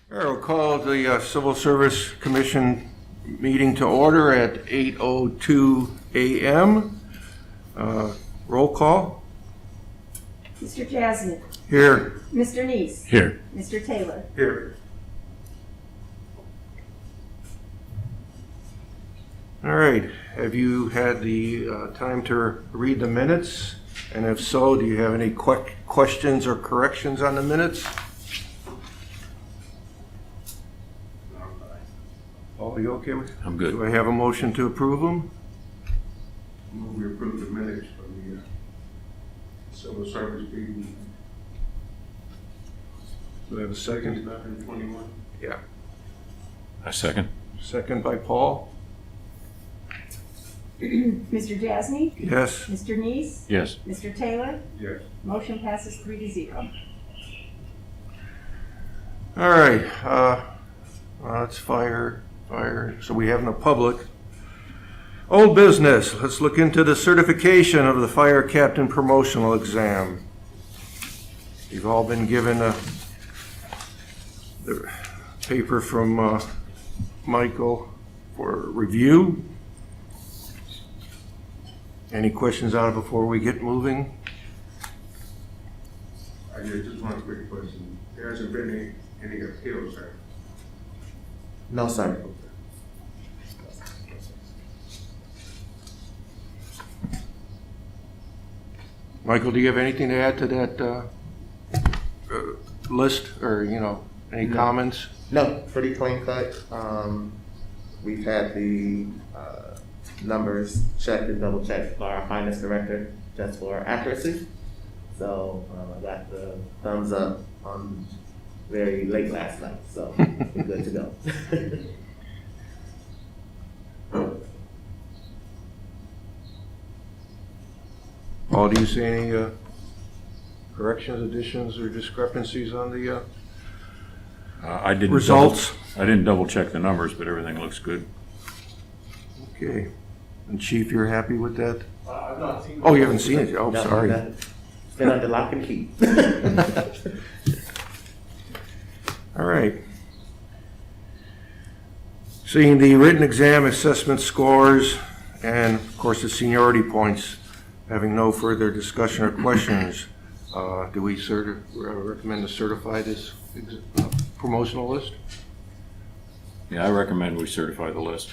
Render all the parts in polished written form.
All right, we'll call the Civil Service Commission meeting to order at 8:02 a.m. Roll call. Mr. Jasny. Here. Mr. Neese. Here. Mr. Taylor. Here. All right, have you had the time to read the minutes? And if so, do you have any questions or corrections on the minutes? Oh, you okay with? I'm good. Do I have a motion to approve them? Move we approve the minutes for the civil service meeting. Do I have a second? 11/21. Yeah. A second. Second by Paul? Mr. Jasny. Yes. Mr. Neese. Yes. Mr. Taylor. Yes. Motion passes 3-0. All right, that's fire. So we have no public. Old business, let's look into the certification of the fire captain promotional exam. You've all been given the paper from Michael for review. Any questions on it before we get moving? I just one quick question. There hasn't been any appeals, sir? No, sir. Michael, do you have anything to add to that list, or, any comments? No, pretty clean cut. We've had the numbers checked and double checked by our finance director just for accuracy. So I got the thumbs up on very late last night, so we're good to go. Paul, do you see any corrections, additions, or discrepancies on the I didn't results? I didn't double check the numbers, but everything looks good. Okay. And Chief, you're happy with that? I've not seen. Oh, you haven't seen it? Oh, No, sorry. It's been under lock and key. All right. Seeing the written exam assessment scores and, of course, the seniority points, having no further discussion or questions, do we recommend to certify this promotional list? Yeah, I recommend we certify the list.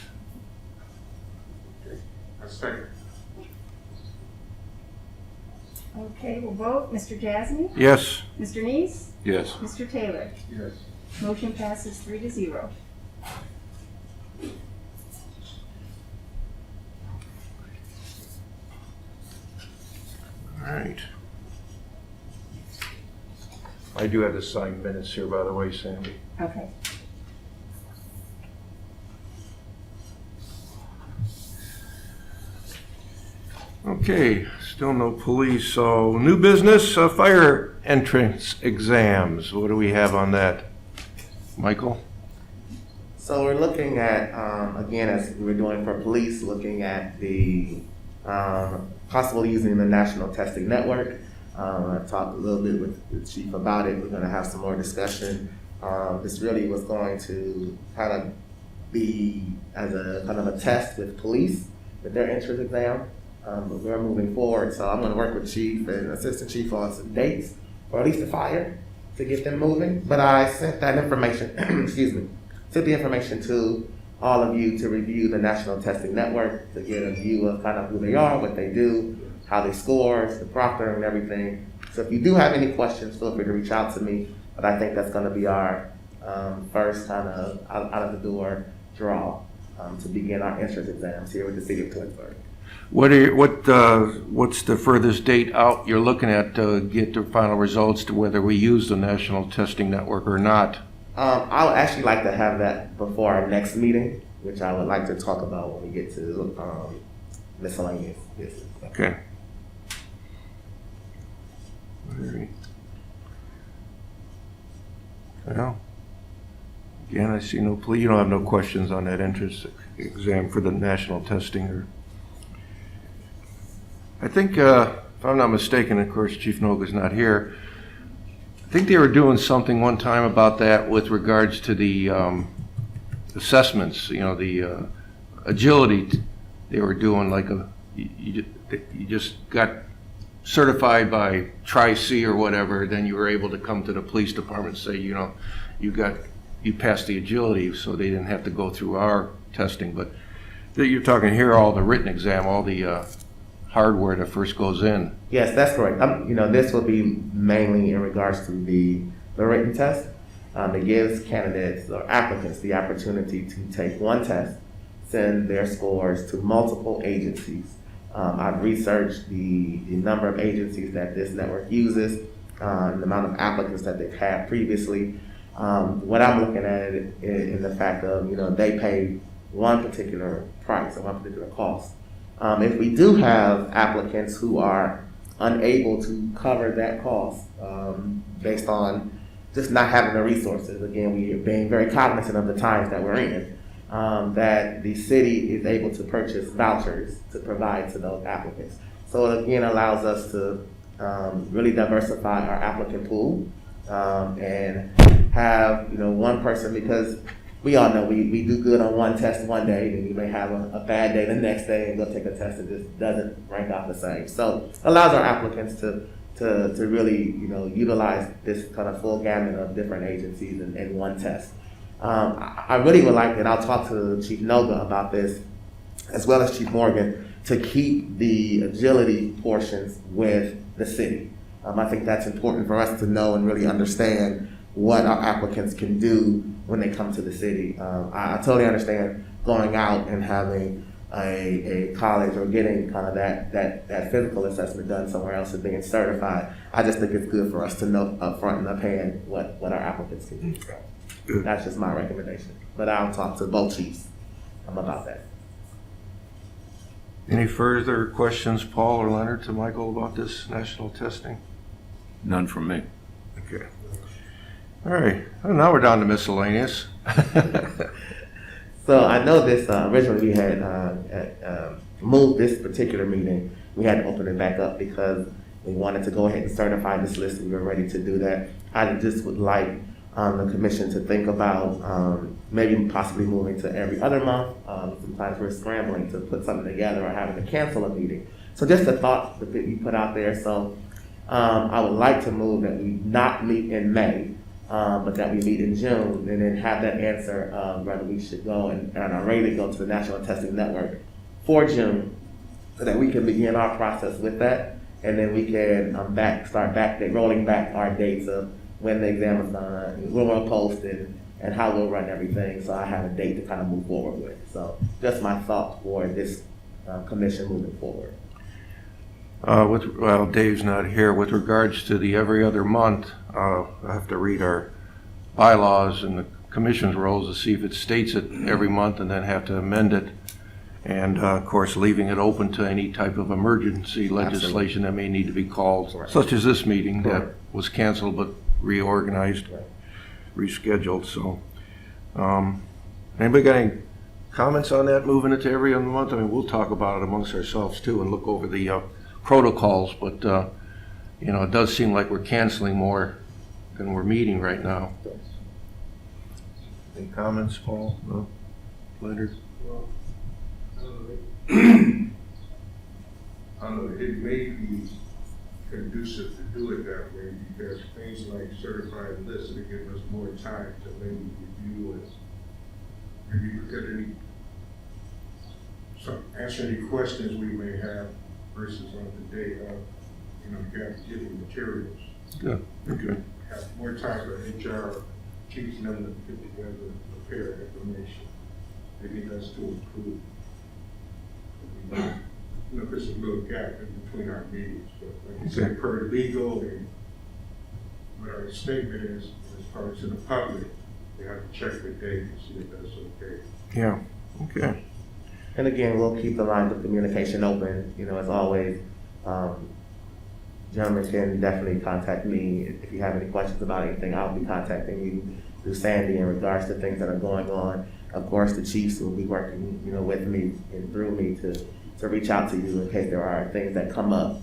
A second. Okay, we'll vote. Mr. Jasny. Yes. Mr. Neese. Yes. Mr. Taylor. Yes. Motion passes 3-0. All right. I do have the signed minutes here, by the way, Sandy. Okay. Okay, still no police, so new business, fire entrance exams. What do we have on that? Michael? So we're looking at, again, as we were doing for police, looking at the possible using the national testing network. I talked a little bit with the chief about it. We're going to have some more discussion. This really was going to kind of be as a kind of a test with police with their entrance exam. But we're moving forward, so I'm going to work with chief and assistant chief on some dates, or at least the fire, to get them moving. But I sent that information, excuse me, sent the information to all of you to review the National Testing Network, to get a view of kind of who they are, what they do, how they score, the proctor and everything. So if you do have any questions, feel free to reach out to me. But I think that's going to be our first kind of out of the door draw to begin our entrance exams here with the city of Twinsburg. What's the furthest date out you're looking at to get the final results to whether we use the national testing network or not? I would actually like to have that before our next meeting, which I would like to talk about when we get to miscellaneous business. Okay. All right. Well, again, I see no plea. You don't have no questions on that entrance exam for the national testing, or? I think, if I'm not mistaken, of course, Chief Noga's not here. think they were doing something one time about that with regards to the assessments, the agility. They were doing like you just got certified by Tri-C or whatever, then you were able to come to the police department and say, you passed the agility, so they didn't have to go through our testing. But you're talking here, all the written exam, all the hardware that first goes in. Yes, that's correct. This will be mainly in regards to the written test. It gives candidates or applicants the opportunity to take one test, send their scores to multiple agencies. I've researched the number of agencies that this network uses, the amount of applicants that they've had previously. What I'm looking at in the fact of, they pay one particular price or one particular cost. If we do have applicants who are unable to cover that cost based on just not having the resources, again, we are being very cognizant of the times that we're in, that the city is able to purchase vouchers to provide to those applicants. So it again allows us to really diversify our applicant pool and have one person, because we all know we do good on one test one day, and we may have a bad day the next day and go take a test that just doesn't rank out the same. So it allows our applicants to really utilize this kind of full gamut of different agencies in one test. I really would like, and I'll talk to Chief Noga about this, as well as Chief Morgan, to keep the agility portions with the city. I think that's important for us to know and really understand what our applicants can do when they come to the city. I totally understand going out and having a college or getting kind of that physical assessment done somewhere else and being certified. I just think it's good for us to know up front and up hand what our applicants can do. Good. That's just my recommendation. But I'll talk to both chiefs about that. Any further questions, Paul or Leonard, to Michael about this national testing? None from me. Okay. All right. Well, now we're down to miscellaneous. So I know this, originally we had moved this particular meeting. We had to open it back up because we wanted to go ahead and certify this list. We were ready to do that. I just would like the commission to think about maybe possibly moving to every other month. Sometimes we're scrambling to put something together or having to cancel a meeting. So just a thought that we put out there. So I would like to move that we not meet in May, but that we meet in June, and then have that answer whether we should go and are ready to go to the National Testing Network for June, so that we can begin our process with that, and then we can start rolling back our dates of when the exam is done, when we'll post it, and how we'll run everything. So I have a date to kind of move forward with. So just my thought for this commission moving forward. Well, Dave's not here. With regards to the every other month, I have to read our bylaws and the commission's rules to see if it states it every month, and then have to amend it. And of course, leaving it open to any type of emergency legislation that may need to be called, Right. such as this meeting that Right. was canceled but reorganized, Right. rescheduled. So, anybody got any comments on that, moving it to every other month? I mean, we'll talk about it amongst ourselves too and look over the protocols, but it does seem like we're canceling more than we're meeting right now. Any comments, Paul? No? Leonard? Well, I don't know, it may be conducive to do it that way because things like certified lists, they give us more time to maybe review and maybe look at answer any questions we may have versus on the day of, giving materials. Yeah, okay. Have more time for HR, teaching them to put together, prepare information. Maybe that's to improve. There's a little gap in between our meetings, but like you said, per legal and what our statement is, as far as in the public, they have to check the date and see if that's okay. Yeah, okay. And again, we'll keep the lines of communication open. As always, gentlemen can definitely contact me if you have any questions about anything. I'll be contacting you through Sandy in regards to things that are going on. Of course, the chiefs will be working, with me and through me to reach out to you in case there are things that come up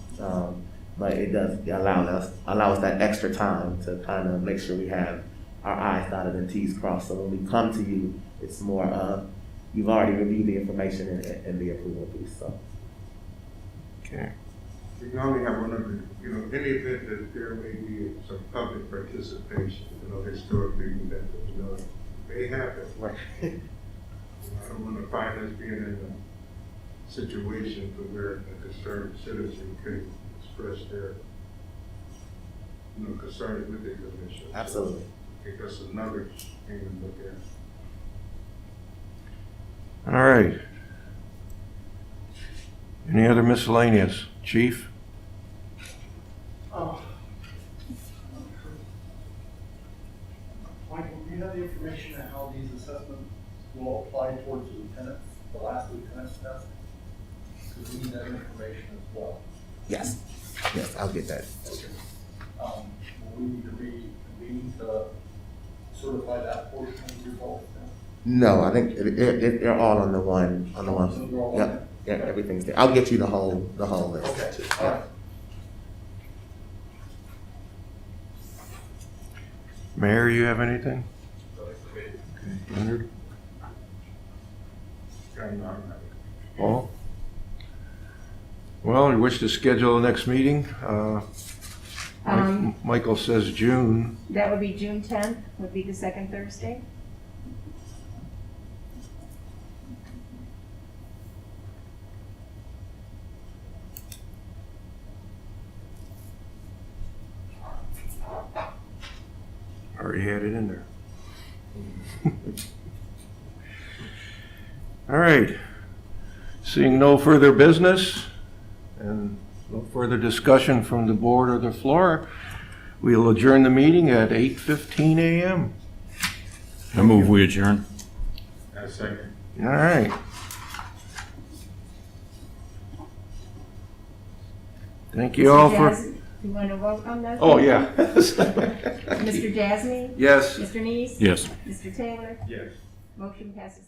but it does allow us that extra time to kind of make sure we have our I's dotted and T's crossed. So when we come to you, it's more you've already reviewed the information and the approval piece. So. Okay. We can only have one other, in the event that there may be some public participation, historically, may happen. Right. I don't want to find us being in a situation to where a concerned citizen can express their, concerns with the commission. Absolutely. So I think that's another thing to look at. All right. Any other miscellaneous? Chief? Michael, do you have the information on how these assessments will apply towards the lieutenants, the last lieutenant's test? Because we need that information as well. Yes, I'll get that. Will we need to reconvene to certify that portion of the results? No, I think they're all on the one. So they're all on Yep. Yeah, everything's there. I'll get you the whole list. Okay, Yeah. all right. Mayor, you have anything? Leonard? Paul? Well, you wish to schedule the next meeting? Michael says June. That would be June 10th, would be the second Thursday. Already had it in there. All right. Seeing no further business and no further discussion from the board or the floor, we'll adjourn the meeting at 8:15 a.m. I move we adjourn. A second. All right. Thank you all for... You want to vote on that? Oh, yeah. Mr. Jasny? Yes. Mr. Neese? Yes. Mr. Taylor? Yes. Motion passes